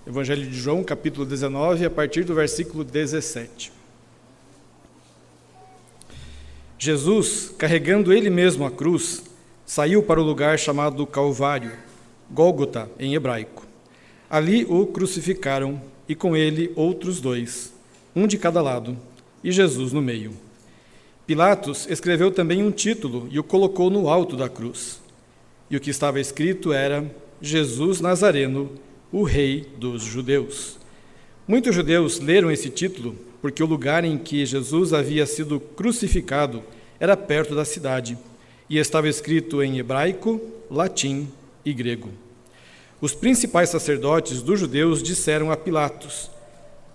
Evangelho de João, capítulo 19, a partir do versículo 17. Jesus, carregando ele mesmo a cruz, saiu para o lugar chamado Calvário, Gólgota em hebraico. Ali o crucificaram e com ele outros dois, um de cada lado, e Jesus no meio. Pilatos escreveu também um título e o colocou no alto da cruz. E o que estava escrito era: Jesus Nazareno, o Rei dos Judeus. Muitos judeus leram esse título porque o lugar em que Jesus havia sido crucificado era perto da cidade e estava escrito em hebraico, latim e grego. Os principais sacerdotes dos judeus disseram a Pilatos: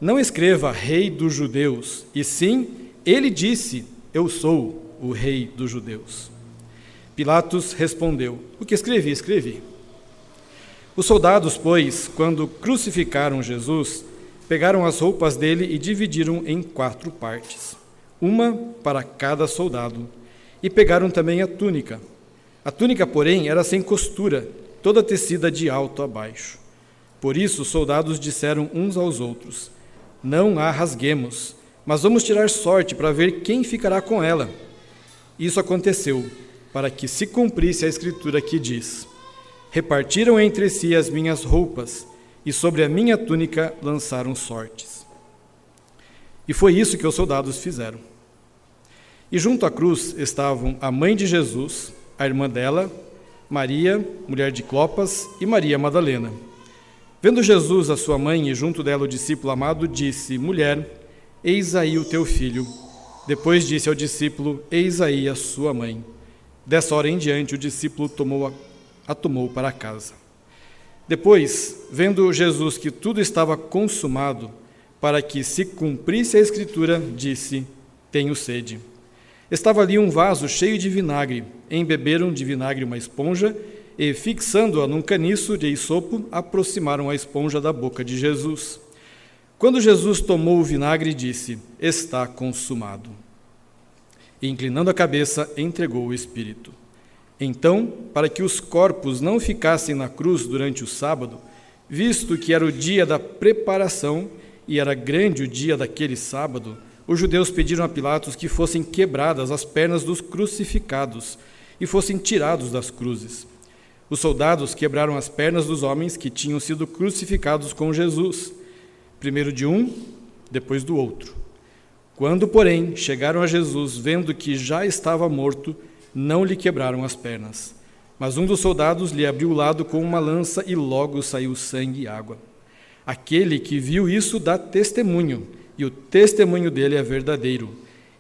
não escreva Rei dos Judeus, e sim, ele disse: eu sou o Rei dos Judeus. Pilatos respondeu: o que escrevi, escrevi. Os soldados, pois, quando crucificaram Jesus, pegaram as roupas dele e dividiram em 4 partes, uma para cada soldado, e pegaram também a túnica. A túnica, porém, era sem costura, toda tecida de alto a baixo. Por isso os soldados disseram uns aos outros: não a rasguemos, mas vamos tirar sorte para ver quem ficará com ela. Isso aconteceu para que se cumprisse a escritura que diz: repartiram entre si as minhas roupas, e sobre a minha túnica lançaram sortes. E foi isso que os soldados fizeram. E junto à cruz estavam a mãe de Jesus, a irmã dela, Maria, mulher de Clopas, e Maria Madalena. Vendo Jesus a sua mãe e junto dela o discípulo amado, disse: mulher, eis aí o teu filho. Depois disse ao discípulo: eis aí a sua mãe. Dessa hora em diante o discípulo a tomou para casa. Depois, vendo Jesus que tudo estava consumado, para que se cumprisse a escritura, disse: tenho sede. Estava ali um vaso cheio de vinagre. Embeberam de vinagre uma esponja e, fixando-a num caniço de isopo, aproximaram a esponja da boca de Jesus. Quando Jesus tomou o vinagre, disse: está consumado. E, inclinando a cabeça, entregou o Espírito. Então, para que os corpos não ficassem na cruz durante o sábado, visto que era o dia da preparação e era grande o dia daquele sábado, os judeus pediram a Pilatos que fossem quebradas as pernas dos crucificados e fossem tirados das cruzes. Os soldados quebraram as pernas dos homens que tinham sido crucificados com Jesus, primeiro de um, depois do outro. Quando, porém, chegaram a Jesus, vendo que já estava morto, não lhe quebraram as pernas. Mas um dos soldados lhe abriu o lado com uma lança e logo saiu sangue e água. Aquele que viu isso dá testemunho, e o testemunho dele é verdadeiro.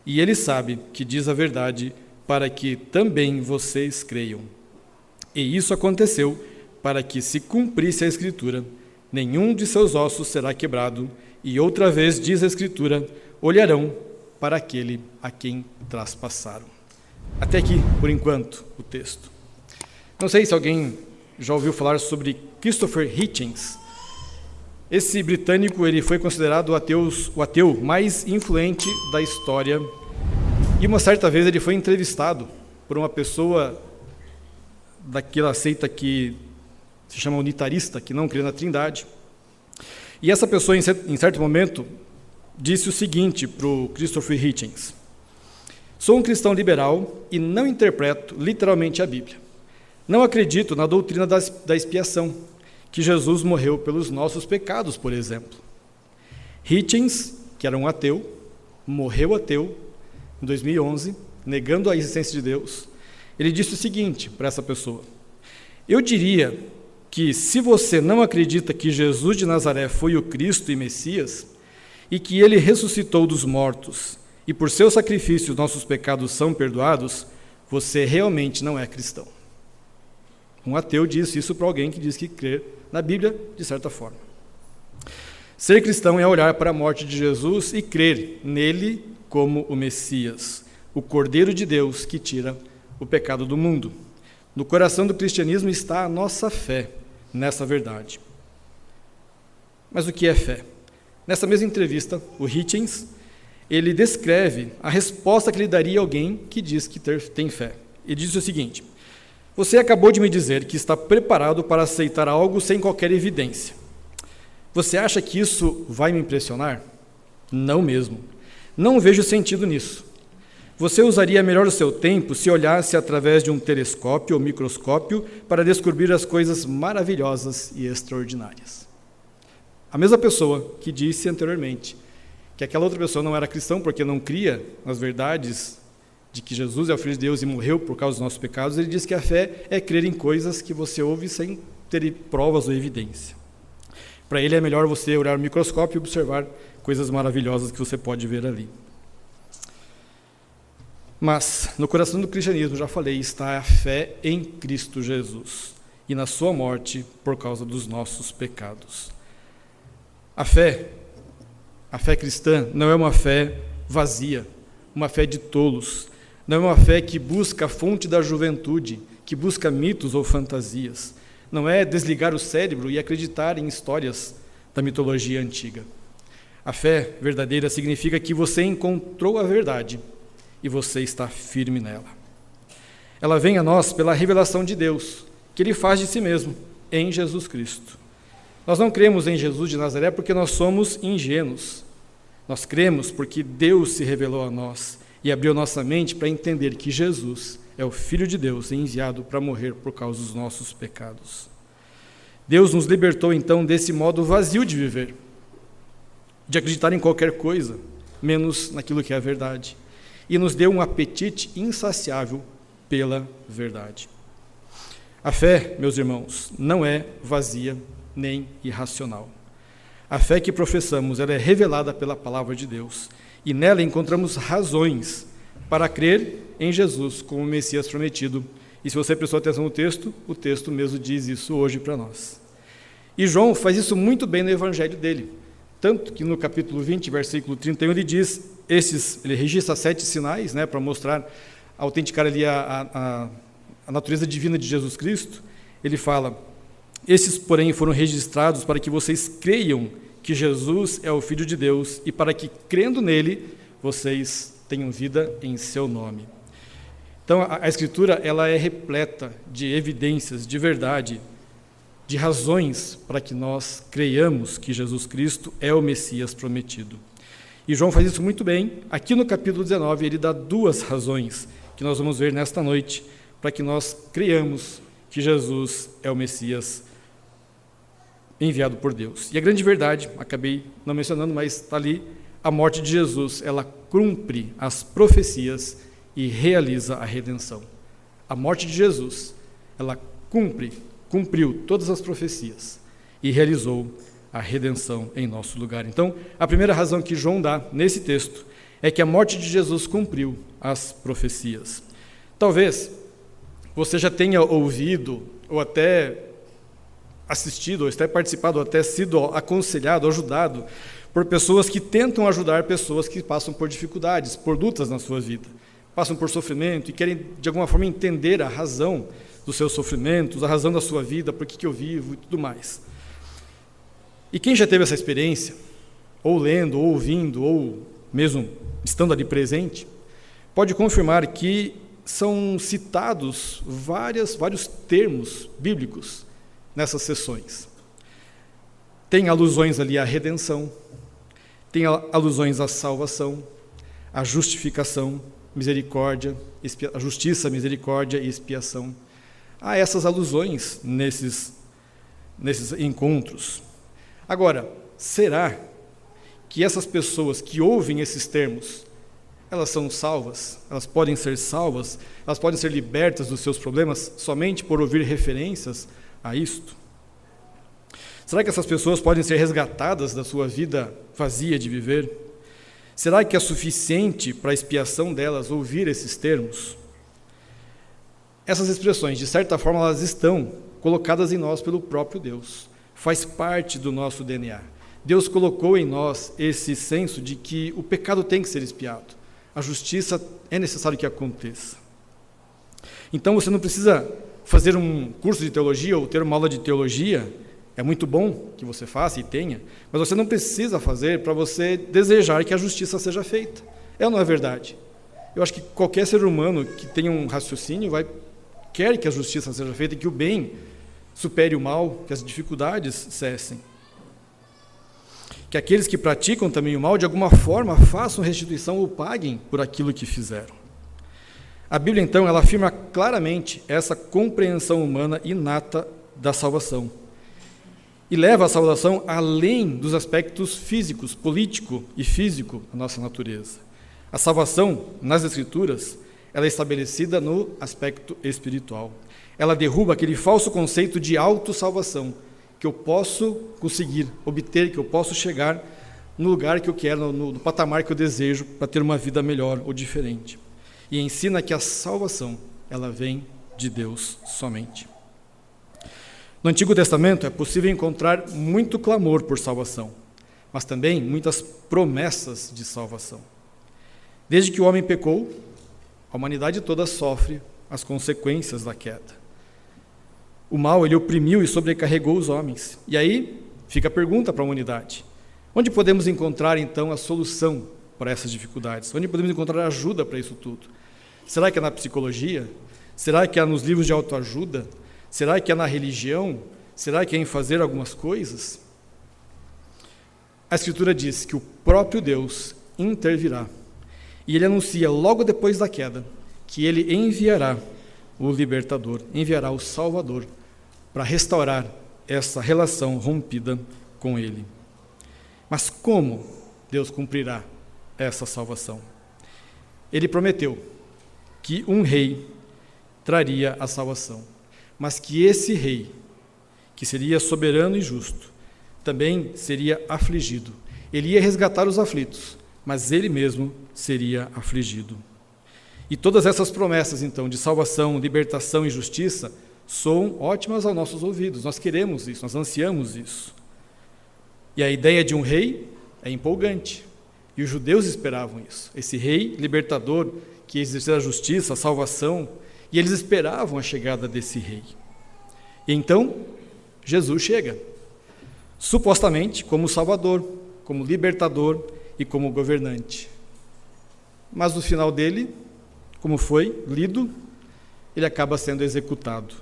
E ele sabe que diz a verdade, para que também vocês creiam. E isso aconteceu para que se cumprisse a Escritura: nenhum de seus ossos será quebrado. E outra vez diz a Escritura: olharão para aquele a quem traspassaram. Até aqui, por enquanto, o texto. Não sei se alguém já ouviu falar sobre Christopher Hitchens. Esse britânico, ele foi considerado o ateu mais influente da história. E uma certa vez ele foi entrevistado por uma pessoa daquela seita que se chama unitarista, que não crê na Trindade. E essa pessoa, em certo momento, disse o seguinte para o Christopher Hitchens: sou um cristão liberal e não interpreto literalmente a Bíblia. Não acredito na doutrina da expiação, que Jesus morreu pelos nossos pecados, por exemplo. Hitchens, que era um ateu, morreu ateu em 2011, negando a existência de Deus. Ele disse o seguinte para essa pessoa: eu diria que se você não acredita que Jesus de Nazaré foi o Cristo e Messias, e que ele ressuscitou dos mortos, e por seu sacrifício nossos pecados são perdoados, você realmente não é cristão. Um ateu disse isso para alguém que diz que crê na Bíblia, de certa forma. Ser cristão é olhar para a morte de Jesus e crer nele como o Messias, o Cordeiro de Deus que tira o pecado do mundo. No coração do cristianismo está a nossa fé nessa verdade. Mas o que é fé? Nessa mesma entrevista, o Hitchens, ele descreve a resposta que ele daria a alguém que diz que tem fé. Ele diz o seguinte: você acabou de me dizer que está preparado para aceitar algo sem qualquer evidência. Você acha que isso vai me impressionar? Não mesmo. Não vejo sentido nisso. Você usaria melhor o seu tempo se olhasse através de um telescópio ou microscópio para descobrir as coisas maravilhosas e extraordinárias. A mesma pessoa que disse anteriormente que aquela outra pessoa não era cristã porque não cria nas verdades de que Jesus é o Filho de Deus e morreu por causa dos nossos pecados, ele diz que a fé é crer em coisas que você ouve sem ter provas ou evidência. Para ele é melhor você olhar no microscópio e observar coisas maravilhosas que você pode ver ali. Mas no coração do cristianismo, já falei, está a fé em Cristo Jesus e na sua morte por causa dos nossos pecados. A fé cristã não é uma fé vazia, uma fé de tolos, não é uma fé que busca a fonte da juventude, que busca mitos ou fantasias, não é desligar o cérebro e acreditar em histórias da mitologia antiga. A fé verdadeira significa que você encontrou a verdade e você está firme nela. Ela vem a nós pela revelação de Deus, que Ele faz de si mesmo, em Jesus Cristo. Nós não cremos em Jesus de Nazaré porque nós somos ingênuos. Nós cremos porque Deus se revelou a nós e abriu nossa mente para entender que Jesus é o Filho de Deus enviado para morrer por causa dos nossos pecados. Deus nos libertou então desse modo vazio de viver, de acreditar em qualquer coisa, menos naquilo que é a verdade, e nos deu um apetite insaciável pela verdade. A fé, meus irmãos, não é vazia nem irracional. A fé que professamos, ela é revelada pela palavra de Deus, e nela encontramos razões para crer em Jesus como o Messias prometido. E se você prestou atenção no texto, o texto mesmo diz isso hoje para nós. E João faz isso muito bem no evangelho dele, tanto que no capítulo 20, versículo 31, ele diz, ele registra 7 sinais, para mostrar, autenticar ali a natureza divina de Jesus Cristo. Ele fala: esses, porém, foram registrados para que vocês creiam que Jesus é o Filho de Deus e para que, crendo nele, vocês tenham vida em seu nome. Então, a Escritura ela é repleta de evidências, de verdade, de razões para que nós creiamos que Jesus Cristo é o Messias prometido. E João faz isso muito bem. Aqui no capítulo 19, ele dá 2 razões que nós vamos ver nesta noite para que nós creiamos que Jesus é o Messias enviado por Deus. E a grande verdade, acabei não mencionando, mas está ali, a morte de Jesus, ela cumpre as profecias e realiza a redenção. A morte de Jesus, ela cumpriu todas as profecias e realizou a redenção em nosso lugar. Então, a primeira razão que João dá nesse texto é que a morte de Jesus cumpriu as profecias. Talvez você já tenha ouvido, ou até assistido, ou até participado, ou até sido aconselhado, ajudado por pessoas que tentam ajudar pessoas que passam por dificuldades, por lutas na sua vida, passam por sofrimento e querem, de alguma forma, entender a razão dos seus sofrimentos, a razão da sua vida, por que eu vivo e tudo mais. E quem já teve essa experiência, ou lendo, ou ouvindo, ou mesmo estando ali presente, pode confirmar que são citados vários termos bíblicos nessas sessões. Tem alusões ali à redenção, tem alusões à salvação, à justificação, misericórdia, a justiça, misericórdia e expiação. Há essas alusões nesses encontros. Agora, será que essas pessoas que ouvem esses termos, elas são salvas? Elas podem ser salvas? Elas podem ser libertas dos seus problemas somente por ouvir referências a isto? Será que essas pessoas podem ser resgatadas da sua vida vazia de viver? Será que é suficiente para a expiação delas ouvir esses termos? Essas expressões, de certa forma, elas estão colocadas em nós pelo próprio Deus. Faz parte do nosso DNA. Deus colocou em nós esse senso de que o pecado tem que ser expiado. A justiça é necessário que aconteça. Então você não precisa fazer um curso de teologia ou ter uma aula de teologia. É muito bom que você faça e tenha, mas você não precisa fazer para você desejar que a justiça seja feita. É ou não é verdade? Eu acho que qualquer ser humano que tenha um raciocínio quer que a justiça seja feita e que o bem supere o mal, que as dificuldades cessem. que aqueles que praticam também o mal, de alguma forma, façam restituição ou paguem por aquilo que fizeram. A Bíblia, então, ela afirma claramente essa compreensão humana inata da salvação. E leva a salvação além dos aspectos físicos, político e físico da nossa natureza. A salvação, nas Escrituras, ela é estabelecida no aspecto espiritual. Ela derruba aquele falso conceito de autossalvação, que eu posso conseguir obter, que eu posso chegar no lugar que eu quero, no patamar que eu desejo, para ter uma vida melhor ou diferente. E ensina que a salvação, ela vem de Deus somente. No Antigo Testamento é possível encontrar muito clamor por salvação, mas também muitas promessas de salvação. Desde que o homem pecou, a humanidade toda sofre as consequências da queda. O mal, ele oprimiu e sobrecarregou os homens. E aí fica a pergunta para a humanidade: onde podemos encontrar então a solução para essas dificuldades? Onde podemos encontrar ajuda para isso tudo? Será que é na psicologia? Será que é nos livros de autoajuda? Será que é na religião? Será que é em fazer algumas coisas? A Escritura diz que o próprio Deus intervirá. E ele anuncia logo depois da queda que ele enviará o libertador, enviará o Salvador para restaurar essa relação rompida com ele. Mas como Deus cumprirá essa salvação? Ele prometeu que um rei traria a salvação, mas que esse rei, que seria soberano e justo, também seria afligido. Ele ia resgatar os aflitos, mas ele mesmo seria afligido. E todas essas promessas, então, de salvação, libertação e justiça, soam ótimas aos nossos ouvidos. Nós queremos isso, nós ansiamos isso. E a ideia de um rei é empolgante. E os judeus esperavam isso. Esse rei libertador, que ia exercer a justiça, a salvação, e eles esperavam a chegada desse rei. E então, Jesus chega, supostamente como Salvador, como libertador e como governante. Mas no final dele, como foi lido, ele acaba sendo executado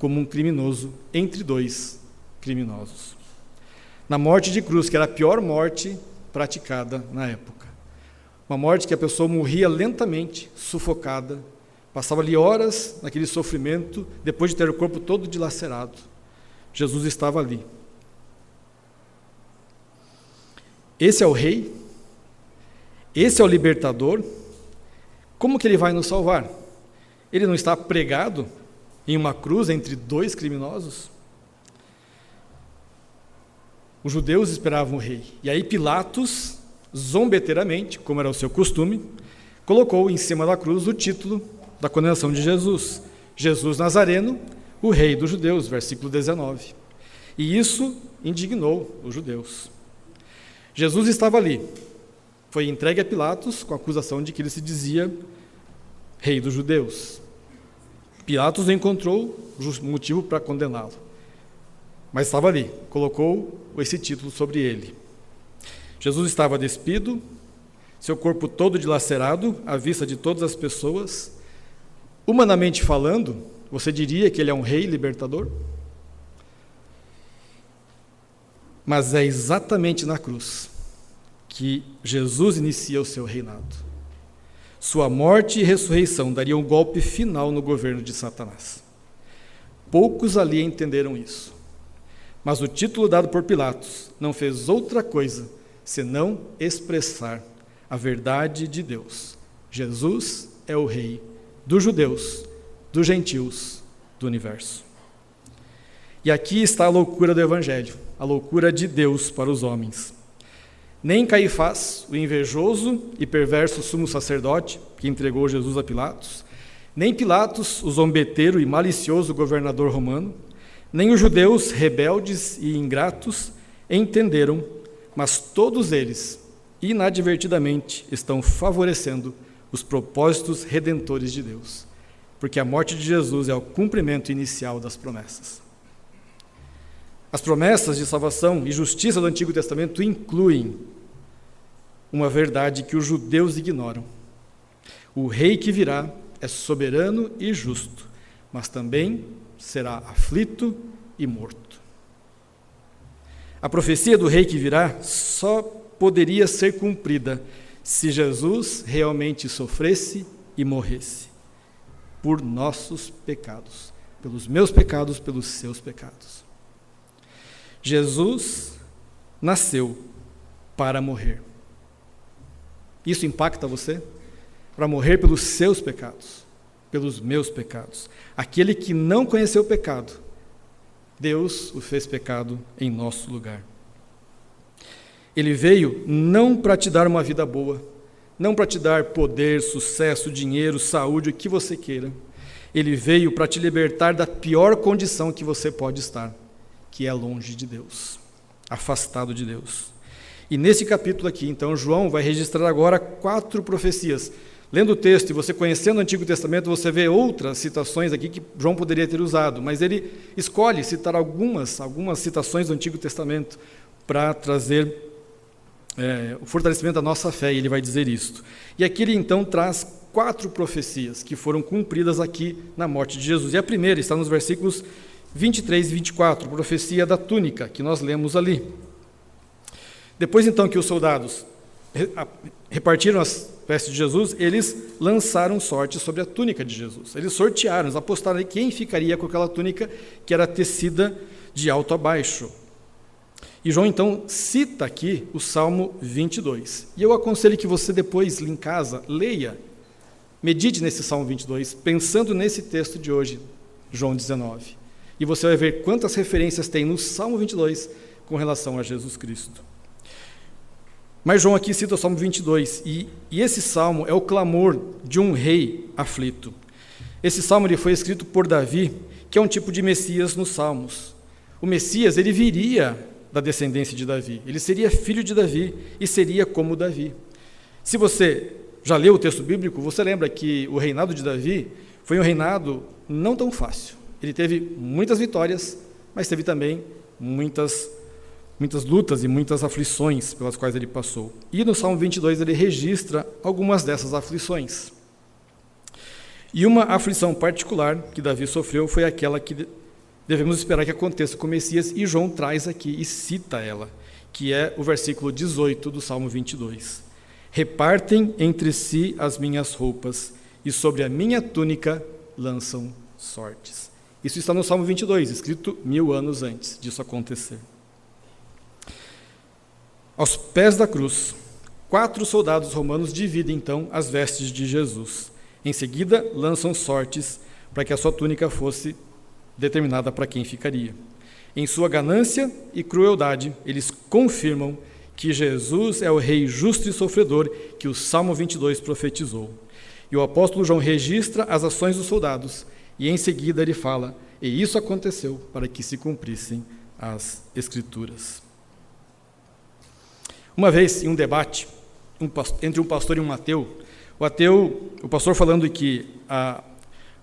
como um criminoso entre dois criminosos. Na morte de cruz, que era a pior morte praticada na época. Uma morte que a pessoa morria lentamente, sufocada, passava ali horas naquele sofrimento, depois de ter o corpo todo dilacerado. Jesus estava ali. Esse é o rei? Esse é o libertador? Como que ele vai nos salvar? Ele não está pregado em uma cruz entre dois criminosos? Os judeus esperavam o rei. E aí Pilatos, zombeteiramente, como era o seu costume, colocou em cima da cruz o título da condenação de Jesus. Jesus Nazareno, o rei dos judeus, versículo 19. E isso indignou os judeus. Jesus estava ali. Foi entregue a Pilatos com a acusação de que ele se dizia rei dos judeus. Pilatos encontrou motivo para condená-lo. Mas estava ali, colocou esse título sobre ele. Jesus estava despido, seu corpo todo dilacerado, à vista de todas as pessoas. Humanamente falando, você diria que ele é um rei libertador? Mas é exatamente na cruz que Jesus inicia o seu reinado. Sua morte e ressurreição dariam um golpe final no governo de Satanás. Poucos ali entenderam isso. Mas o título dado por Pilatos não fez outra coisa senão expressar a verdade de Deus. Jesus é o rei dos judeus, dos gentios, do universo. E aqui está a loucura do Evangelho, a loucura de Deus para os homens. Nem Caifás, o invejoso e perverso sumo sacerdote, que entregou Jesus a Pilatos, nem Pilatos, o zombeteiro e malicioso governador romano, nem os judeus rebeldes e ingratos entenderam, mas todos eles, inadvertidamente, estão favorecendo os propósitos redentores de Deus, porque a morte de Jesus é o cumprimento inicial das promessas. As promessas de salvação e justiça do Antigo Testamento incluem uma verdade que os judeus ignoram. O rei que virá é soberano e justo, mas também será aflito e morto. A profecia do rei que virá só poderia ser cumprida se Jesus realmente sofresse e morresse por nossos pecados, pelos meus pecados, pelos seus pecados. Jesus nasceu para morrer. Isso impacta você? Para morrer pelos seus pecados, pelos meus pecados. Aquele que não conheceu o pecado, Deus o fez pecado em nosso lugar. Ele veio não para te dar uma vida boa, não para te dar poder, sucesso, dinheiro, saúde, o que você queira. Ele veio para te libertar da pior condição que você pode estar, que é longe de Deus, afastado de Deus. E nesse capítulo aqui, então, João vai registrar agora 4 profecias. Lendo o texto e você conhecendo o Antigo Testamento, você vê outras citações aqui que João poderia ter usado, mas ele escolhe citar algumas citações do Antigo Testamento para trazer o fortalecimento da nossa fé, e ele vai dizer isto. E aqui ele então traz 4 profecias que foram cumpridas aqui na morte de Jesus. E a primeira está nos versículos 23 e 24, profecia da túnica, que nós lemos ali. Depois então que os soldados repartiram as vestes de Jesus, eles lançaram sorte sobre a túnica de Jesus. Eles sortearam, eles apostaram aí quem ficaria com aquela túnica que era tecida de alto a baixo. E João então cita aqui o Salmo 22. E eu aconselho que você depois, em casa, leia, medite nesse Salmo 22, pensando nesse texto de hoje, João 19. E você vai ver quantas referências tem no Salmo 22 com relação a Jesus Cristo. Mas João aqui cita o Salmo 22, e esse salmo é o clamor de um rei aflito. Esse salmo ele foi escrito por Davi, que é um tipo de Messias nos Salmos. O Messias ele viria da descendência de Davi, ele seria filho de Davi e seria como Davi. Se você já leu o texto bíblico, você lembra que o reinado de Davi foi um reinado não tão fácil. Ele teve muitas vitórias, mas teve também muitas lutas e muitas aflições pelas quais ele passou. E no Salmo 22 ele registra algumas dessas aflições. E uma aflição particular que Davi sofreu foi aquela que devemos esperar que aconteça com o Messias, e João traz aqui e cita ela, que é o versículo 18 do Salmo 22. Repartem entre si as minhas roupas, e sobre a minha túnica lançam sortes. Isso está no Salmo 22, escrito 1000 anos antes disso acontecer. Aos pés da cruz, 4 soldados romanos dividem então as vestes de Jesus. Em seguida, lançam sortes para que a sua túnica fosse determinada para quem ficaria. Em sua ganância e crueldade, eles confirmam que Jesus é o rei justo e sofredor que o Salmo 22 profetizou. E o apóstolo João registra as ações dos soldados, e em seguida ele fala, e isso aconteceu para que se cumprissem as Escrituras. Uma vez, em um debate entre um pastor e um ateu, o pastor falando que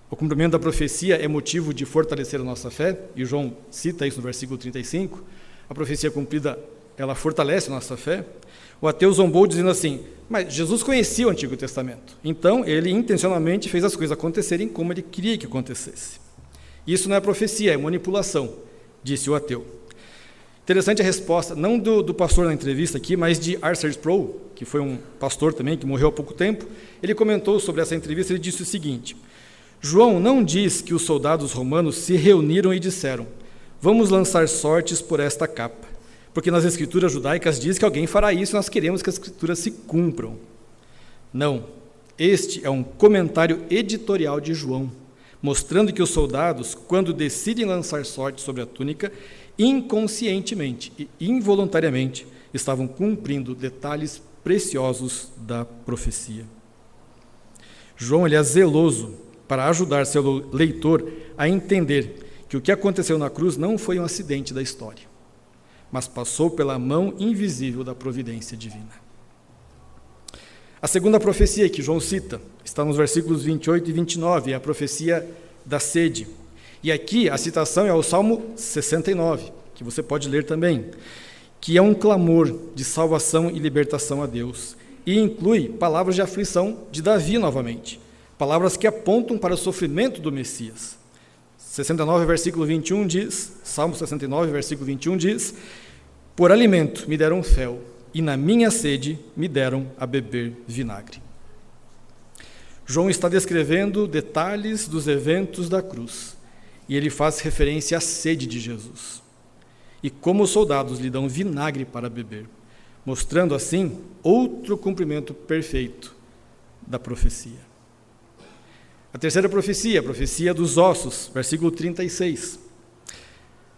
o cumprimento da profecia é motivo de fortalecer a nossa fé, e João cita isso no versículo 35, a profecia cumprida, ela fortalece a nossa fé. O ateu zombou dizendo assim, mas Jesus conhecia o Antigo Testamento, então ele intencionalmente fez as coisas acontecerem como ele queria que acontecesse. Isso não é profecia, é manipulação, disse o ateu. Interessante a resposta, não do pastor na entrevista aqui, mas de Arthur Sproul, que foi um pastor também, que morreu há pouco tempo. Ele comentou sobre essa entrevista, ele disse o seguinte, João não diz que os soldados romanos se reuniram e disseram, vamos lançar sortes por esta capa, porque nas escrituras judaicas diz que alguém fará isso e nós queremos que as escrituras se cumpram. Não, este é um comentário editorial de João, mostrando que os soldados, quando decidem lançar sorte sobre a túnica, inconscientemente e involuntariamente estavam cumprindo detalhes preciosos da profecia. João ele é zeloso para ajudar seu leitor a entender que o que aconteceu na cruz não foi um acidente da história, mas passou pela mão invisível da providência divina. A segunda profecia que João cita está nos versículos 28 e 29, é a profecia da sede. E aqui a citação é ao Salmo 69, que você pode ler também, que é um clamor de salvação e libertação a Deus, e inclui palavras de aflição de Davi novamente, palavras que apontam para o sofrimento do Messias. 69, versículo 21 diz, Salmo 69, versículo 21 diz, Por alimento me deram fel, e na minha sede me deram a beber vinagre. João está descrevendo detalhes dos eventos da cruz, e ele faz referência à sede de Jesus. E como os soldados lhe dão vinagre para beber, mostrando assim outro cumprimento perfeito da profecia. A terceira profecia, a profecia dos ossos, versículo 36.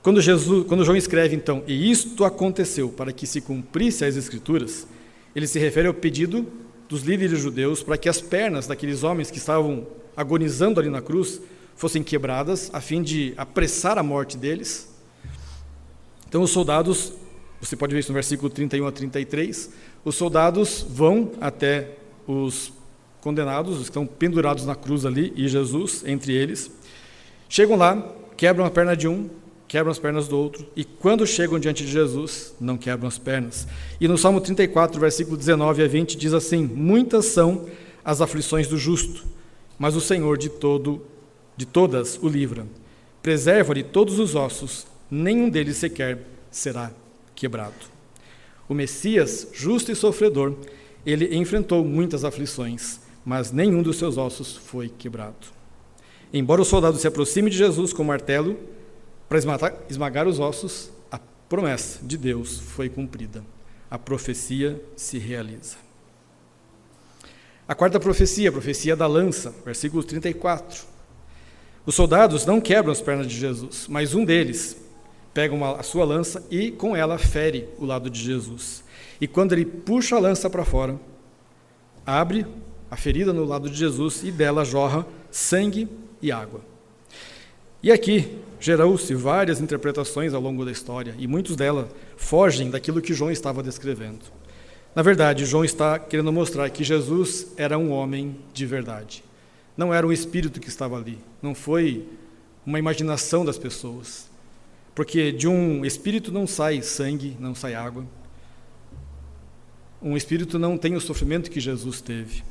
Quando João escreve, então, e isto aconteceu para que se cumprisse as Escrituras, ele se refere ao pedido dos líderes judeus para que as pernas daqueles homens que estavam agonizando ali na cruz fossem quebradas, a fim de apressar a morte deles. Então os soldados, você pode ver isso no versículo 31 a 33, os soldados vão até os condenados, os que estão pendurados na cruz ali, e Jesus entre eles, chegam lá, quebram a perna de um, quebram as pernas do outro, e quando chegam diante de Jesus, não quebram as pernas. E no Salmo 34, versículo 19 a 20, diz assim: muitas são as aflições do justo, mas o Senhor de todas o livra. Preserva-lhe todos os ossos, nenhum deles sequer será quebrado. O Messias, justo e sofredor, ele enfrentou muitas aflições, mas nenhum dos seus ossos foi quebrado. Embora o soldado se aproxime de Jesus com o martelo para esmagar os ossos, a promessa de Deus foi cumprida. A profecia se realiza. A quarta profecia, a profecia da lança, versículo 34. Os soldados não quebram as pernas de Jesus, mas um deles pega a sua lança e com ela fere o lado de Jesus. E quando ele puxa a lança para fora, abre a ferida no lado de Jesus e dela jorra sangue e água. E aqui gerou-se várias interpretações ao longo da história, e muitas delas fogem daquilo que João estava descrevendo. Na verdade, João está querendo mostrar que Jesus era um homem de verdade. Não era um espírito que estava ali, não foi uma imaginação das pessoas. Porque de um espírito não sai sangue, não sai água. Um espírito não tem o sofrimento que Jesus teve.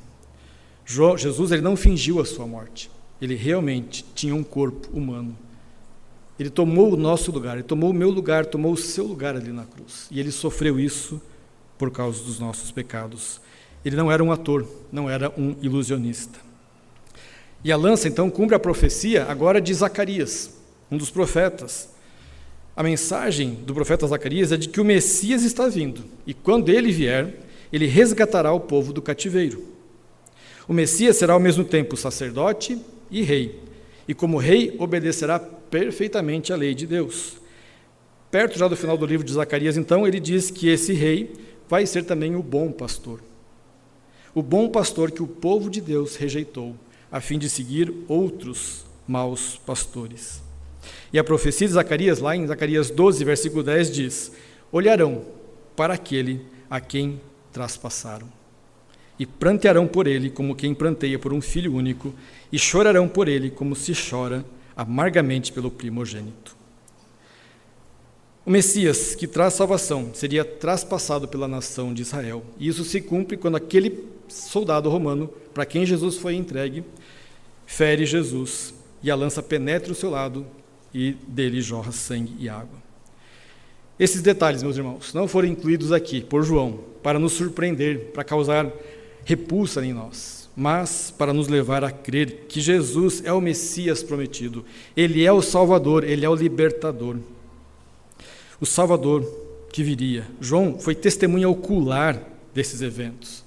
Jesus ele não fingiu a sua morte. Ele realmente tinha um corpo humano. Ele tomou o nosso lugar, ele tomou o meu lugar, tomou o seu lugar ali na cruz. E ele sofreu isso por causa dos nossos pecados. Ele não era um ator, não era um ilusionista. E a lança, então, cumpre a profecia agora de Zacarias, um dos profetas. A mensagem do profeta Zacarias é de que o Messias está vindo, e quando ele vier, ele resgatará o povo do cativeiro. O Messias será ao mesmo tempo sacerdote e rei, e como rei obedecerá perfeitamente à lei de Deus. Perto já do final do livro de Zacarias, então, ele diz que esse rei vai ser também o bom pastor. O bom pastor que o povo de Deus rejeitou, a fim de seguir outros maus pastores. E a profecia de Zacarias, lá em Zacarias 12, versículo 10, diz: olharão para aquele a quem traspassaram, e prantearão por ele como quem pranteia por um filho único, e chorarão por ele como se chora amargamente pelo primogênito. O Messias, que traz salvação, seria traspassado pela nação de Israel. E isso se cumpre quando aquele soldado romano, para quem Jesus foi entregue, fere Jesus, e a lança penetra o seu lado, e dele jorra sangue e água. Esses detalhes, meus irmãos, não foram incluídos aqui por João para nos surpreender, para causar repulsa em nós, mas para nos levar a crer que Jesus é o Messias prometido. Ele é o Salvador, ele é o libertador. O Salvador que viria. João foi testemunha ocular desses eventos.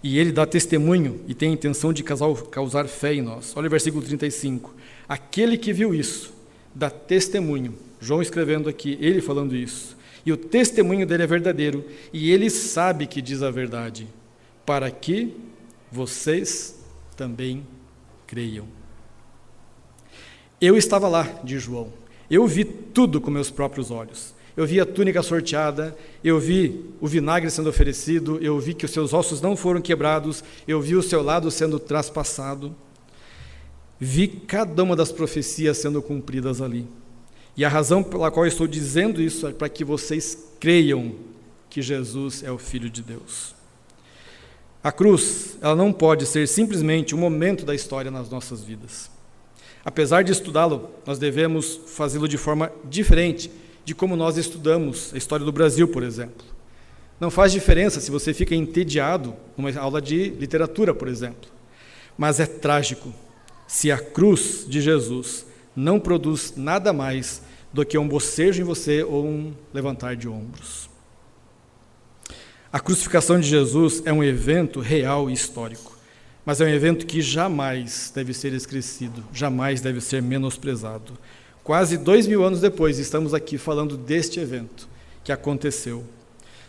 E ele dá testemunho e tem a intenção de causar fé em nós. Olha o versículo 35. Aquele que viu isso dá testemunho. João escrevendo aqui, ele falando isso. E o testemunho dele é verdadeiro, e ele sabe que diz a verdade, para que vocês também creiam. Eu estava lá, diz João. Eu vi tudo com meus próprios olhos. Eu vi a túnica sorteada, eu vi o vinagre sendo oferecido, eu vi que os seus ossos não foram quebrados, eu vi o seu lado sendo traspassado. Vi cada uma das profecias sendo cumpridas ali. E a razão pela qual eu estou dizendo isso é para que vocês creiam que Jesus é o Filho de Deus. A cruz, ela não pode ser simplesmente um momento da história nas nossas vidas. Apesar de estudá-lo, nós devemos fazê-lo de forma diferente de como nós estudamos a história do Brasil, por exemplo. Não faz diferença se você fica entediado numa aula de literatura, por exemplo. Mas é trágico se a cruz de Jesus não produz nada mais do que um bocejo em você ou um levantar de ombros. A crucificação de Jesus é um evento real e histórico, mas é um evento que jamais deve ser esquecido, jamais deve ser menosprezado. Quase 2000 anos depois, estamos aqui falando deste evento que aconteceu.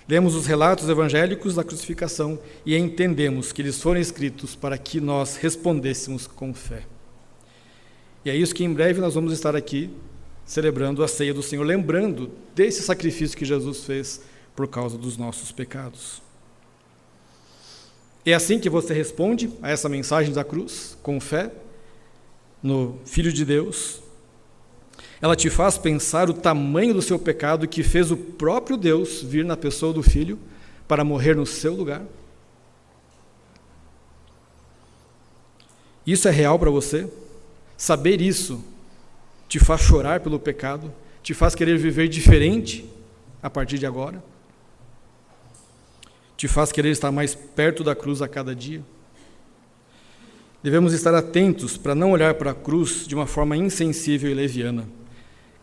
Lemos os relatos evangélicos da crucificação e entendemos que eles foram escritos para que nós respondêssemos com fé. E é isso que em breve nós vamos estar aqui celebrando a ceia do Senhor, lembrando desse sacrifício que Jesus fez por causa dos nossos pecados. É assim que você responde a essa mensagem da cruz, com fé no Filho de Deus. Ela te faz pensar o tamanho do seu pecado que fez o próprio Deus vir na pessoa do Filho para morrer no seu lugar. Isso é real para você? Saber isso te faz chorar pelo pecado? Te faz querer viver diferente a partir de agora? Te faz querer estar mais perto da cruz a cada dia? Devemos estar atentos para não olhar para a cruz de uma forma insensível e leviana.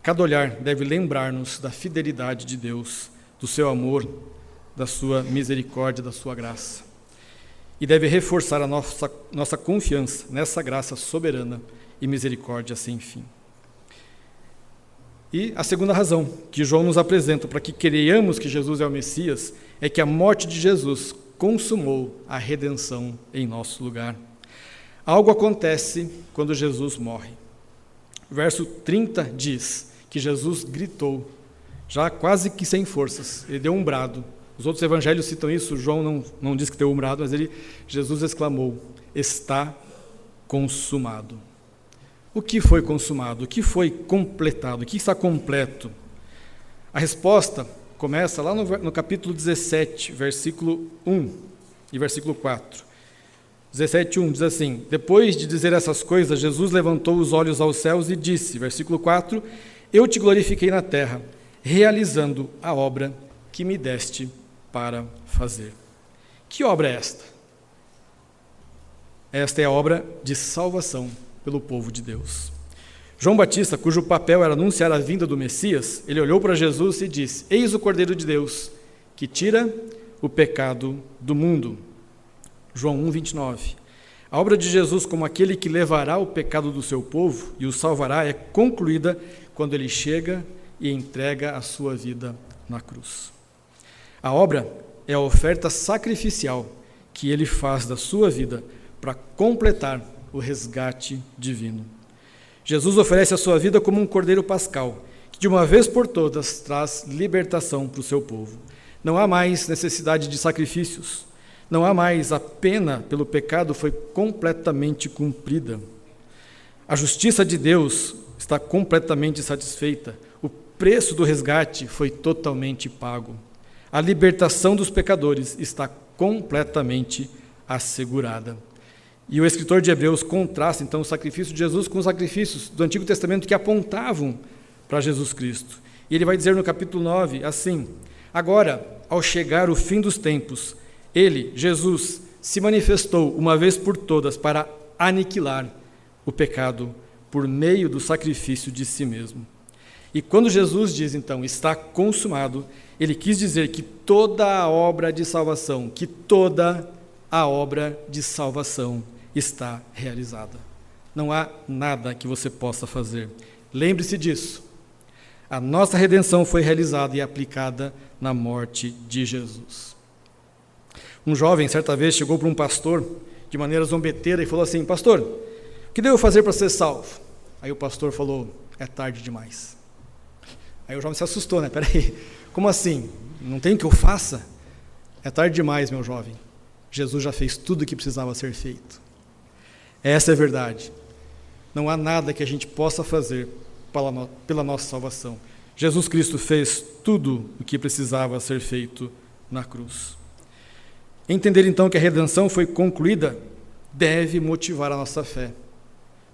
Cada olhar deve lembrar-nos da fidelidade de Deus, do seu amor, da sua misericórdia, da sua graça. E deve reforçar a nossa confiança nessa graça soberana e misericórdia sem fim. E a segunda razão que João nos apresenta para que creiamos que Jesus é o Messias é que a morte de Jesus consumou a redenção em nosso lugar. Algo acontece quando Jesus morre. Verso 30 diz que Jesus gritou, já quase que sem forças, ele deu um brado. Os outros evangelhos citam isso, João não diz que deu um brado, mas Jesus exclamou, está consumado. O que foi consumado? O que foi completado? O que está completo? A resposta começa lá no capítulo 17, versículo 1 e versículo 4. 17:1 diz assim: depois de dizer essas coisas, Jesus levantou os olhos aos céus e disse, versículo 4, eu te glorifiquei na terra, realizando a obra que me deste para fazer. Que obra é esta? Esta é a obra de salvação pelo povo de Deus. João Batista, cujo papel era anunciar a vinda do Messias, ele olhou para Jesus e disse, eis o Cordeiro de Deus, que tira o pecado do mundo. João 1:29. A obra de Jesus como aquele que levará o pecado do seu povo e o salvará é concluída quando ele chega e entrega a sua vida na cruz. A obra é a oferta sacrificial que ele faz da sua vida para completar o resgate divino. Jesus oferece a sua vida como um cordeiro pascal, que de uma vez por todas traz libertação para o seu povo. Não há mais necessidade de sacrifícios, não há mais, a pena pelo pecado foi completamente cumprida. A justiça de Deus está completamente satisfeita, o preço do resgate foi totalmente pago. A libertação dos pecadores está completamente assegurada. E o escritor de Hebreus contrasta, então, o sacrifício de Jesus com os sacrifícios do Antigo Testamento que apontavam para Jesus Cristo. E ele vai dizer no capítulo 9, assim, agora, ao chegar o fim dos tempos, ele, Jesus, se manifestou uma vez por todas para aniquilar o pecado por meio do sacrifício de si mesmo. E quando Jesus diz, então, está consumado, ele quis dizer que toda a obra de salvação, está realizada. Não há nada que você possa fazer. Lembre-se disso. A nossa redenção foi realizada e aplicada na morte de Jesus. Um jovem, certa vez, chegou para um pastor, de maneira zombeteira, e falou assim, pastor, o que devo fazer para ser salvo? Aí o pastor falou, é tarde demais. Aí o jovem se assustou, né? Peraí, como assim? Não tem o que eu faça? É tarde demais, meu jovem. Jesus já fez tudo o que precisava ser feito. Essa é a verdade. Não há nada que a gente possa fazer pela nossa salvação. Jesus Cristo fez tudo o que precisava ser feito na cruz. Entender então que a redenção foi concluída deve motivar a nossa fé,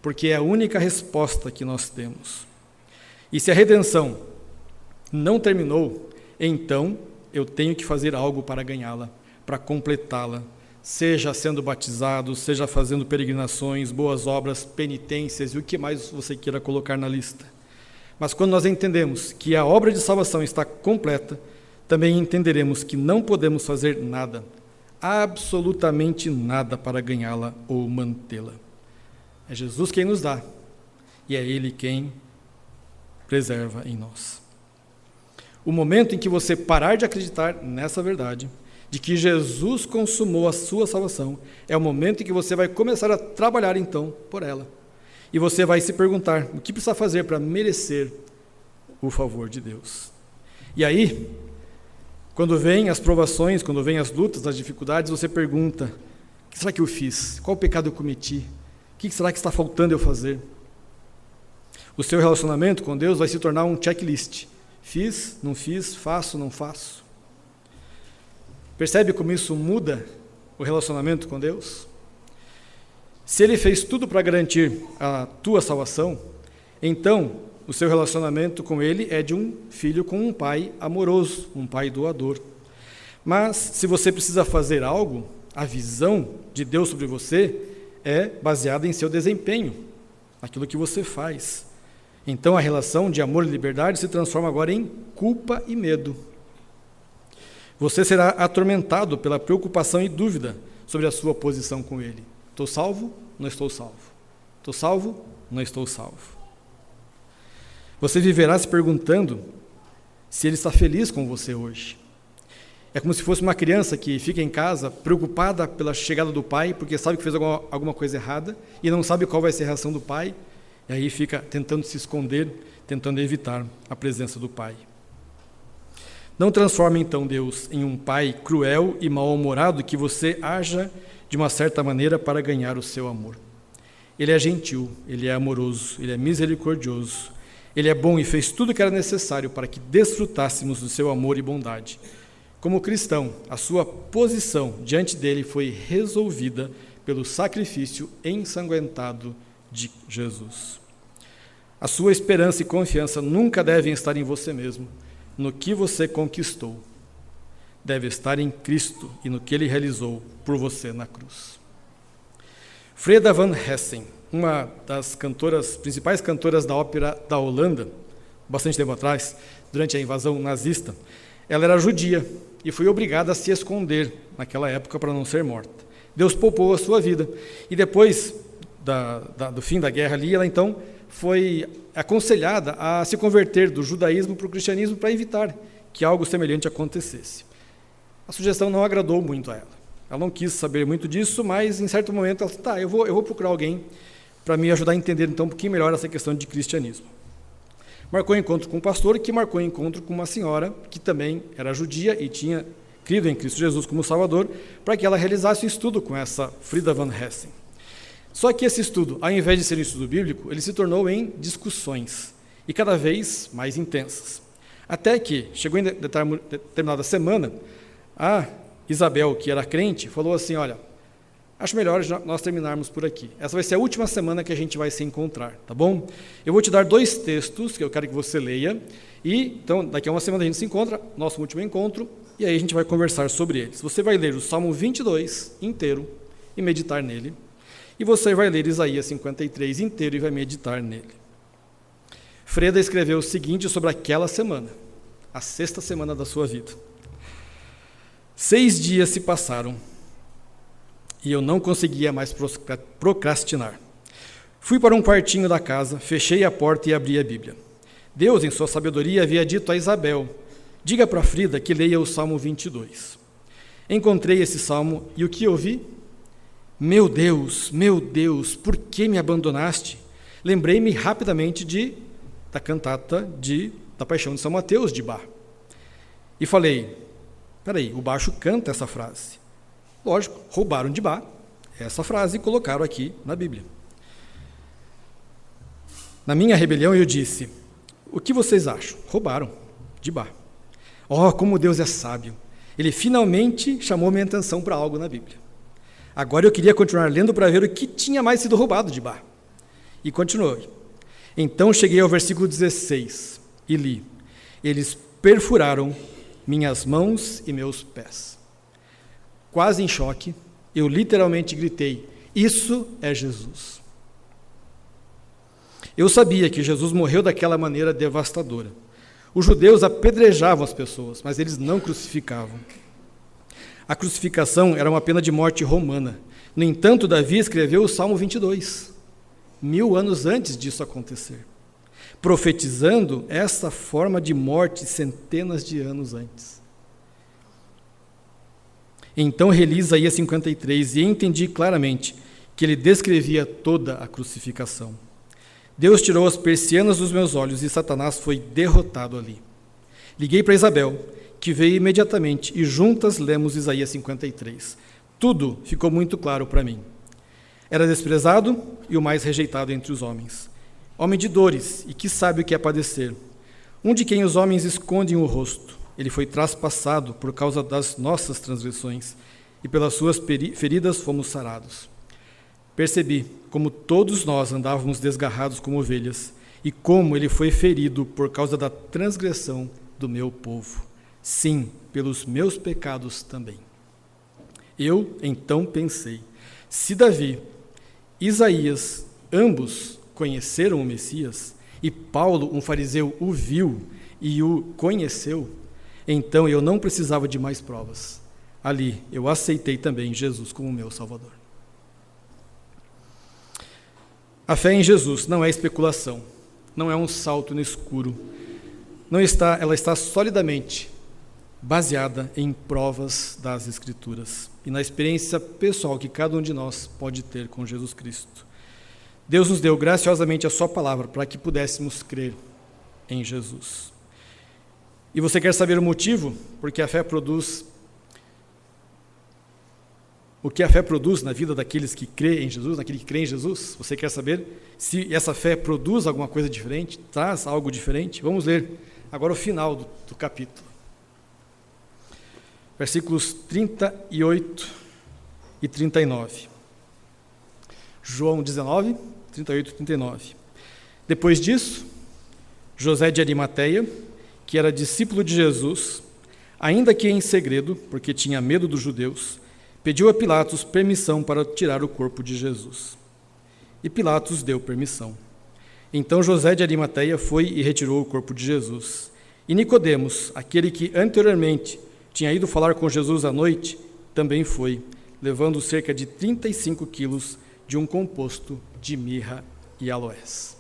porque é a única resposta que nós temos. E se a redenção não terminou, então eu tenho que fazer algo para ganhá-la, para completá-la, seja sendo batizado, seja fazendo peregrinações, boas obras, penitências e o que mais você queira colocar na lista. Mas quando nós entendemos que a obra de salvação está completa, também entenderemos que não podemos fazer nada, absolutamente nada para ganhá-la ou mantê-la. É Jesus quem nos dá e é Ele quem preserva em nós. O momento em que você parar de acreditar nessa verdade, de que Jesus consumou a sua salvação, é o momento em que você vai começar a trabalhar então por ela. E você vai se perguntar o que precisa fazer para merecer o favor de Deus. E aí, quando vêm as provações, quando vêm as lutas, as dificuldades, você pergunta: o que será que eu fiz? Qual pecado eu cometi? O que será que está faltando eu fazer? O seu relacionamento com Deus vai se tornar um checklist. Fiz, não fiz, faço, não faço. Percebe como isso muda o relacionamento com Deus? Se Ele fez tudo para garantir a tua salvação, então o seu relacionamento com Ele é de um filho com um pai amoroso, um pai doador. Mas se você precisa fazer algo, a visão de Deus sobre você é baseada em seu desempenho, naquilo que você faz. Então a relação de amor e liberdade se transforma agora em culpa e medo. Você será atormentado pela preocupação e dúvida sobre a sua posição com Ele. Estou salvo? Não estou salvo. Estou salvo? Não estou salvo. Você viverá se perguntando se Ele está feliz com você hoje. É como se fosse uma criança que fica em casa preocupada pela chegada do pai, porque sabe que fez alguma coisa errada e não sabe qual vai ser a reação do pai, e aí fica tentando se esconder, tentando evitar a presença do pai. Não transforme então Deus em um pai cruel e mal-humorado que você haja de uma certa maneira para ganhar o seu amor. Ele é gentil, Ele é amoroso, Ele é misericordioso, Ele é bom e fez tudo o que era necessário para que desfrutássemos do seu amor e bondade. Como cristão, a sua posição diante dele foi resolvida pelo sacrifício ensanguentado de Jesus. A sua esperança e confiança nunca devem estar em você mesmo, no que você conquistou. Deve estar em Cristo e no que Ele realizou por você na cruz. Freda van Hessen, uma das principais cantoras da ópera da Holanda, bastante tempo atrás, durante a invasão nazista, ela era judia e foi obrigada a se esconder naquela época para não ser morta. Deus poupou a sua vida. E depois do fim da guerra ali, ela então foi aconselhada a se converter do judaísmo para o cristianismo para evitar que algo semelhante acontecesse. A sugestão não agradou muito a ela. Ela não quis saber muito disso, mas em certo momento ela disse, eu vou procurar alguém para me ajudar a entender então um pouquinho melhor essa questão de cristianismo. Marcou encontro com um pastor, que marcou encontro com uma senhora que também era judia e tinha crido em Cristo Jesus como Salvador, para que ela realizasse um estudo com essa Freda van Hessen. Só que esse estudo, ao invés de ser um estudo bíblico, ele se tornou em discussões, e cada vez mais intensas. Até que, chegou em determinada semana, a Isabel, que era crente, falou assim, olha, acho melhor nós terminarmos por aqui. Essa vai ser a última semana que a gente vai se encontrar, tá bom? Eu vou te dar 2 textos que eu quero que você leia, e então daqui a uma semana a gente se encontra, nosso último encontro, e aí a gente vai conversar sobre eles. Você vai ler o Salmo 22 inteiro e meditar nele, e você vai ler Isaías 53 inteiro e vai meditar nele. Freda escreveu o seguinte sobre aquela semana, a 6ª semana da sua vida. 6 dias se passaram, e eu não conseguia mais procrastinar. Fui para um quartinho da casa, fechei a porta e abri a Bíblia. Deus, em sua sabedoria, havia dito a Isabel, diga para Frida que leia o Salmo 22. Encontrei esse salmo e o que ouvi? Meu Deus, por que me abandonaste? Lembrei-me rapidamente da cantata da Paixão de São Mateus, de Bach. E falei, peraí, o baixo canta essa frase. Lógico, roubaram de Bach essa frase e colocaram aqui na Bíblia. Na minha rebelião eu disse, o que vocês acham? Roubaram de Bach. Oh, como Deus é sábio. Ele finalmente chamou minha atenção para algo na Bíblia. Agora eu queria continuar lendo para ver o que tinha mais sido roubado de Bach. E continuou. Então cheguei ao versículo 16 e li. Eles perfuraram minhas mãos e meus pés. Quase em choque, eu literalmente gritei: isso é Jesus. Eu sabia que Jesus morreu daquela maneira devastadora. Os judeus apedrejavam as pessoas, mas eles não crucificavam. A crucificação era uma pena de morte romana. No entanto, Davi escreveu o Salmo 22, 1000 anos antes disso acontecer, profetizando essa forma de morte centenas de anos antes. Então reli Isaías 53 e entendi claramente que ele descrevia toda a crucificação. Deus tirou as persianas dos meus olhos e Satanás foi derrotado ali. Liguei para Isabel, que veio imediatamente, e juntas lemos Isaías 53. Tudo ficou muito claro para mim. Era desprezado e o mais rejeitado entre os homens. Homem de dores e que sabe o que é padecer. Um de quem os homens escondem o rosto. Ele foi traspassado por causa das nossas transgressões, e pelas suas feridas fomos sarados. Percebi como todos nós andávamos desgarrados como ovelhas, e como ele foi ferido por causa da transgressão do meu povo. Sim, pelos meus pecados também. Eu, então, pensei, se Davi, Isaías, ambos conheceram o Messias, e Paulo, um fariseu, o viu e o conheceu, então eu não precisava de mais provas. Ali, eu aceitei também Jesus como meu Salvador. A fé em Jesus não é especulação, não é um salto no escuro. Ela está solidamente baseada em provas das Escrituras e na experiência pessoal que cada um de nós pode ter com Jesus Cristo. Deus nos deu graciosamente a sua palavra para que pudéssemos crer em Jesus. E você quer saber o motivo? Porque a fé produz o que a fé produz na vida daqueles que creem em Jesus, naquele que crê em Jesus? Você quer saber se essa fé produz alguma coisa diferente, traz algo diferente? Vamos ler agora o final do capítulo. Versículos 38 e 39. João 19, 38 e 39. Depois disso, José de Arimateia, que era discípulo de Jesus, ainda que em segredo, porque tinha medo dos judeus, pediu a Pilatos permissão para tirar o corpo de Jesus. E Pilatos deu permissão. Então José de Arimateia foi e retirou o corpo de Jesus. E Nicodemos, aquele que anteriormente tinha ido falar com Jesus à noite, também foi, levando cerca de 35 quilos de um composto de mirra e aloés.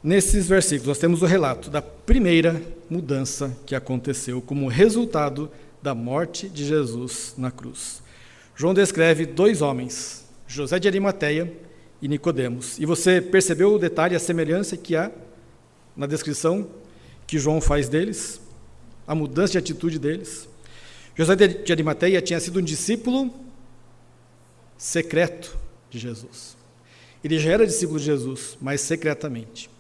Nesses versículos nós temos o relato da primeira mudança que aconteceu como resultado da morte de Jesus na cruz. João descreve dois homens, José de Arimateia e Nicodemos. E você percebeu o detalhe, a semelhança que há na descrição que João faz deles? A mudança de atitude deles? José de Arimateia tinha sido um discípulo secreto de Jesus. Ele já era discípulo de Jesus, mas secretamente.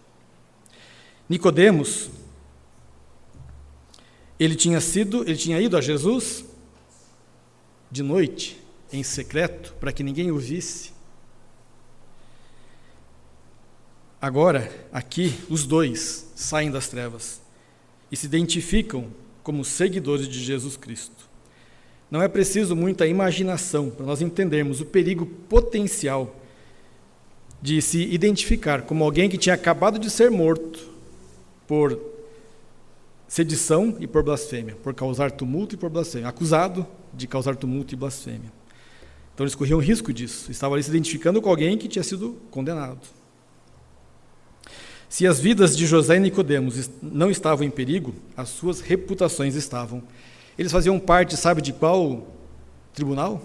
Nicodemos, ele tinha ido a Jesus de noite, em secreto, para que ninguém o visse. Agora, aqui, os dois saem das trevas e se identificam como seguidores de Jesus Cristo. Não é preciso muita imaginação para nós entendermos o perigo potencial de se identificar como alguém que tinha acabado de ser morto por sedição e por blasfêmia, por causar tumulto e por blasfêmia, acusado de causar tumulto e blasfêmia. Então eles corriam risco disso, estavam ali se identificando com alguém que tinha sido condenado. Se as vidas de José e Nicodemos não estavam em perigo, as suas reputações estavam. Eles faziam parte, sabe de qual tribunal?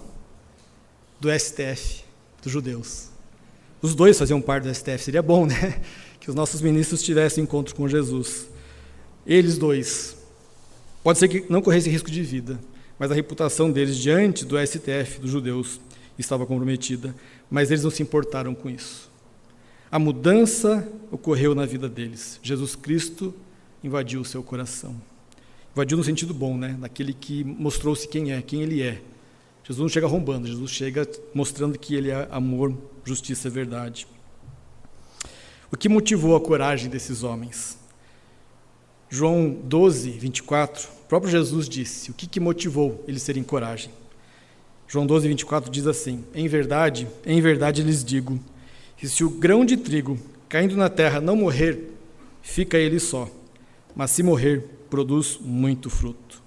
Do STF, dos judeus. Os dois faziam parte do STF, seria bom, né? Que os nossos ministros tivessem encontro com Jesus. Eles dois, pode ser que não corressem risco de vida, mas a reputação deles diante do STF, dos judeus, estava comprometida, mas eles não se importaram com isso. A mudança ocorreu na vida deles. Jesus Cristo invadiu o seu coração. Invadiu no sentido bom, né? Daquele que mostrou-se quem ele é. Jesus não chega arrombando, Jesus chega mostrando que ele é amor, justiça e verdade. O que motivou a coragem desses homens? João 12, 24, o próprio Jesus disse o que motivou eles terem coragem. João 12, 24 diz assim: em verdade lhes digo, que se o grão de trigo caindo na terra não morrer, fica ele só, mas se morrer, produz muito fruto.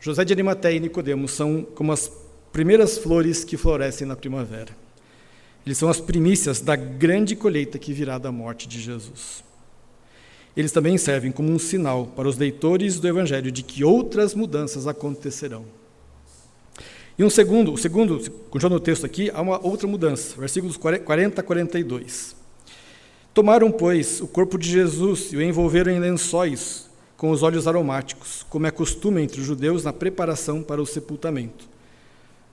José de Arimateia e Nicodemos são como as primeiras flores que florescem na primavera. Eles são as primícias da grande colheita que virá da morte de Jesus. Eles também servem como um sinal para os leitores do Evangelho de que outras mudanças acontecerão. E o segundo, continuando o texto aqui, há uma outra mudança, versículos 40 a 42. Tomaram, pois, o corpo de Jesus e o envolveram em lençóis com os óleos aromáticos, como é costume entre os judeus na preparação para o sepultamento.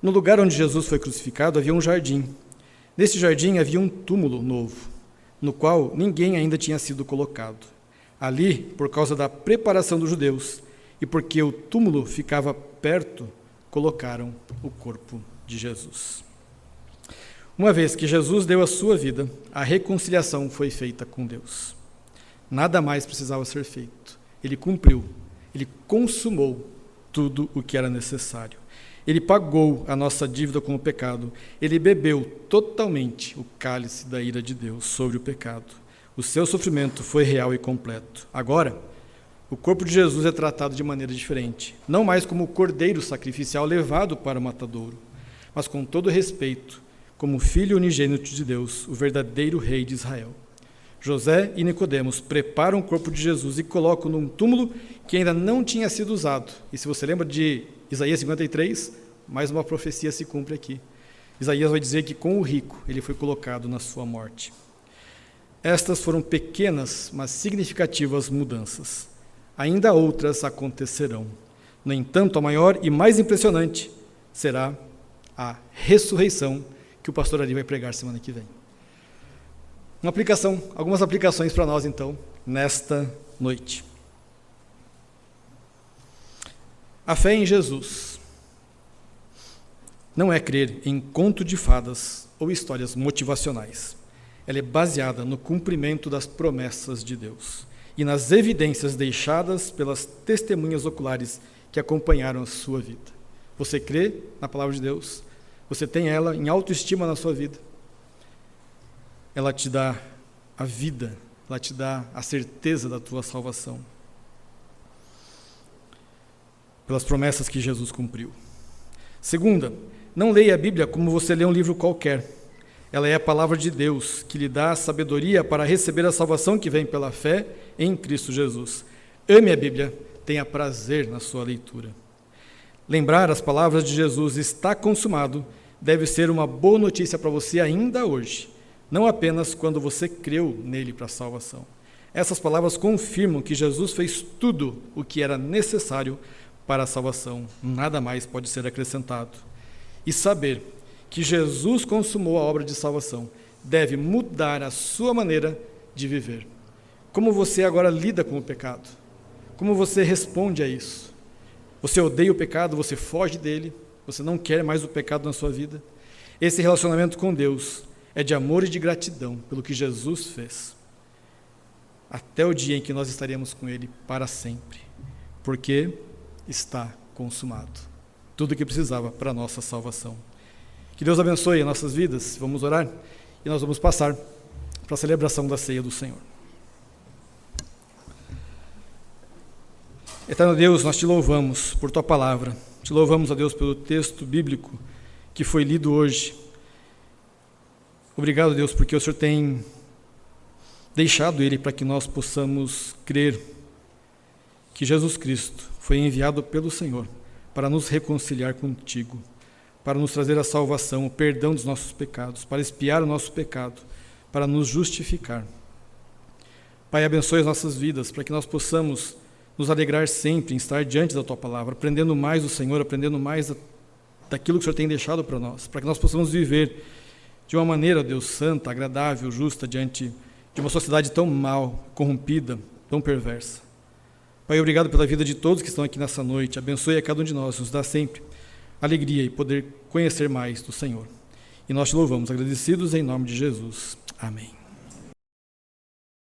No lugar onde Jesus foi crucificado havia um jardim. Nesse jardim havia um túmulo novo, no qual ninguém ainda tinha sido colocado. Ali, por causa da preparação dos judeus e porque o túmulo ficava perto, colocaram o corpo de Jesus. Uma vez que Jesus deu a sua vida, a reconciliação foi feita com Deus. Nada mais precisava ser feito. Ele cumpriu, ele consumou tudo o que era necessário. Ele pagou a nossa dívida com o pecado. Ele bebeu totalmente o cálice da ira de Deus sobre o pecado. O seu sofrimento foi real e completo. Agora, o corpo de Jesus é tratado de maneira diferente, não mais como o cordeiro sacrificial levado para o matadouro, mas com todo respeito, como o Filho unigênito de Deus, o verdadeiro Rei de Israel. José e Nicodemos preparam o corpo de Jesus e colocam num túmulo que ainda não tinha sido usado. E se você lembra de Isaías 53, mais uma profecia se cumpre aqui. Isaías vai dizer que com o rico ele foi colocado na sua morte. Estas foram pequenas, mas significativas mudanças. Ainda outras acontecerão. No entanto, a maior e mais impressionante será a ressurreição que o pastor Ari vai pregar semana que vem. Algumas aplicações para nós, então, nesta noite. A fé em Jesus não é crer em conto de fadas ou histórias motivacionais. Ela é baseada no cumprimento das promessas de Deus e nas evidências deixadas pelas testemunhas oculares que acompanharam a sua vida. Você crê na palavra de Deus? Você tem ela em autoestima na sua vida? Ela te dá a vida, ela te dá a certeza da tua salvação. Pelas promessas que Jesus cumpriu. Segunda, não leia a Bíblia como você lê um livro qualquer. Ela é a palavra de Deus, que lhe dá a sabedoria para receber a salvação que vem pela fé em Cristo Jesus. Ame a Bíblia, tenha prazer na sua leitura. Lembrar as palavras de Jesus, está consumado, deve ser uma boa notícia para você ainda hoje, não apenas quando você creu nele para a salvação. Essas palavras confirmam que Jesus fez tudo o que era necessário para a salvação, nada mais pode ser acrescentado. E saber que Jesus consumou a obra de salvação deve mudar a sua maneira de viver. Como você agora lida com o pecado? Como você responde a isso? Você odeia o pecado, você foge dele, você não quer mais o pecado na sua vida? Esse relacionamento com Deus é de amor e de gratidão pelo que Jesus fez, até o dia em que nós estaremos com Ele para sempre, porque está consumado tudo o que precisava para a nossa salvação. Que Deus abençoe as nossas vidas. Vamos orar e nós vamos passar para a celebração da ceia do Senhor. Eterno Deus, nós te louvamos por tua palavra. Te louvamos, ó Deus, pelo texto bíblico que foi lido hoje. Obrigado, Deus, porque o Senhor tem deixado ele para que nós possamos crer que Jesus Cristo foi enviado pelo Senhor para nos reconciliar contigo, para nos trazer a salvação, o perdão dos nossos pecados, para expiar o nosso pecado, para nos justificar. Pai, abençoe as nossas vidas, para que nós possamos nos alegrar sempre em estar diante da Tua Palavra, aprendendo mais do Senhor, aprendendo mais daquilo que o Senhor tem deixado para nós, para que nós possamos viver de uma maneira, Deus, santa, agradável, justa, diante de uma sociedade tão mal, corrompida, tão perversa. Pai, obrigado pela vida de todos que estão aqui nessa noite, abençoe a cada um de nós, nos dá sempre alegria e poder conhecer mais do Senhor. E nós te louvamos, agradecidos em nome de Jesus. Amém.